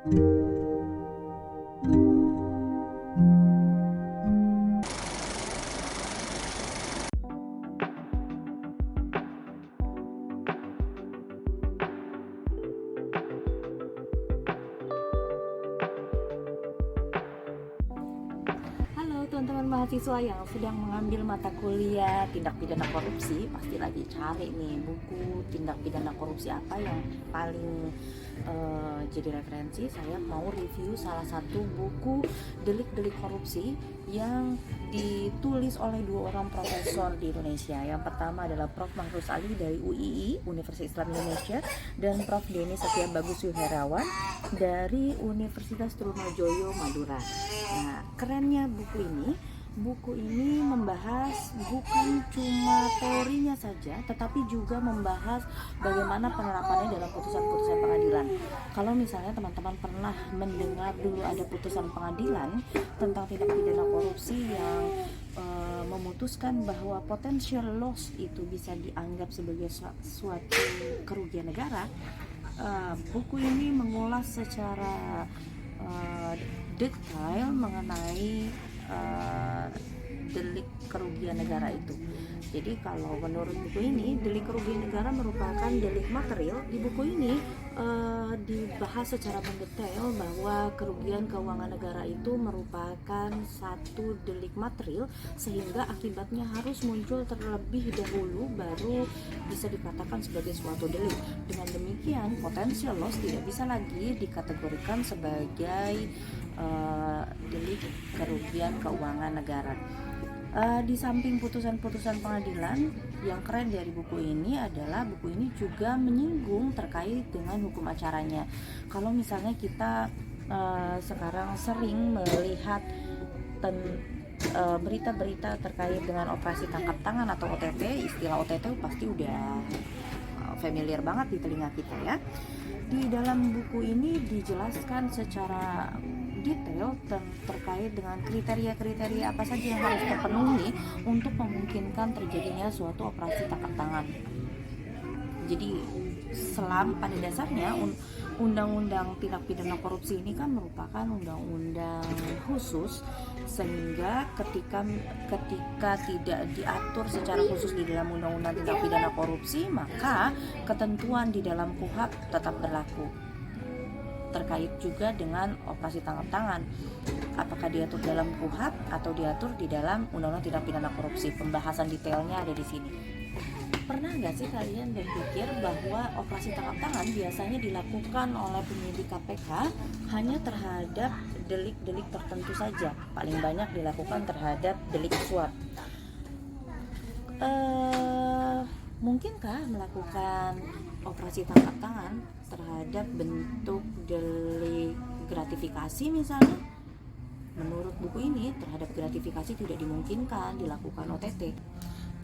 Halo teman-teman mahasiswa yang sedang mengambil mata kuliah tindak pidana korupsi, pasti lagi cari nih buku tindak pidana korupsi apa yang paling jadi referensi. Saya mau review salah satu buku delik-delik korupsi yang ditulis oleh dua orang profesor di Indonesia. Yang pertama adalah Prof. Mahrus Ali dari UII, Universitas Islam Indonesia, dan Prof. Denny Setia Bagus Yuherawan dari Universitas Trunojoyo Madura. Nah, kerennya buku ini membahas bukan cuma teorinya saja, tetapi juga membahas bagaimana penerapannya dalam putusan-putusan pengadilan. Kalau misalnya teman-teman pernah mendengar dulu ada putusan pengadilan tentang tindak pidana korupsi yang memutuskan bahwa potential loss itu bisa dianggap sebagai suatu kerugian negara, buku ini mengulas secara detail mengenai delik kerugian negara itu. Jadi kalau menurut buku ini, delik kerugian negara merupakan delik material. Di buku ini dibahas secara mendetail bahwa kerugian keuangan negara itu merupakan satu delik material, sehingga akibatnya harus muncul terlebih dahulu baru bisa dikatakan sebagai suatu delik. Dengan demikian, potential loss tidak bisa lagi dikategorikan sebagai delik kerugian keuangan negara. Di samping putusan-putusan pengadilan, yang keren dari buku ini adalah buku ini juga menyinggung terkait dengan hukum acaranya. Kalau misalnya kita sekarang sering melihat berita-berita terkait dengan operasi tangkap tangan atau OTT, istilah OTT pasti udah familiar banget di telinga kita ya. Di dalam buku ini dijelaskan secara detail terkait dengan kriteria-kriteria apa saja yang harus terpenuhi untuk memungkinkan terjadinya suatu operasi tangkap tangan. Jadi pada dasarnya undang-undang tindak pidana korupsi ini kan merupakan undang-undang khusus, sehingga ketika tidak diatur secara khusus di dalam undang-undang tindak pidana korupsi, maka ketentuan di dalam KUHP tetap berlaku. Terkait juga dengan operasi tangkap tangan, apakah diatur dalam KUHP atau diatur di dalam undang-undang tindak pidana korupsi. Pembahasan detailnya ada di sini. Pernah nggak sih kalian berpikir bahwa operasi tangkap tangan biasanya dilakukan oleh penyidik KPK hanya terhadap delik-delik tertentu saja? Paling banyak dilakukan terhadap delik suap. Mungkinkah melakukan operasi tangkap tangan terhadap bentuk delik gratifikasi misalnya? Menurut buku ini, terhadap gratifikasi tidak dimungkinkan dilakukan OTT.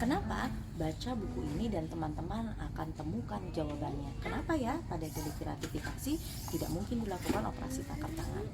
Kenapa? Baca buku ini dan teman-teman akan temukan jawabannya. Kenapa ya pada delik gratifikasi tidak mungkin dilakukan operasi tangkap tangan?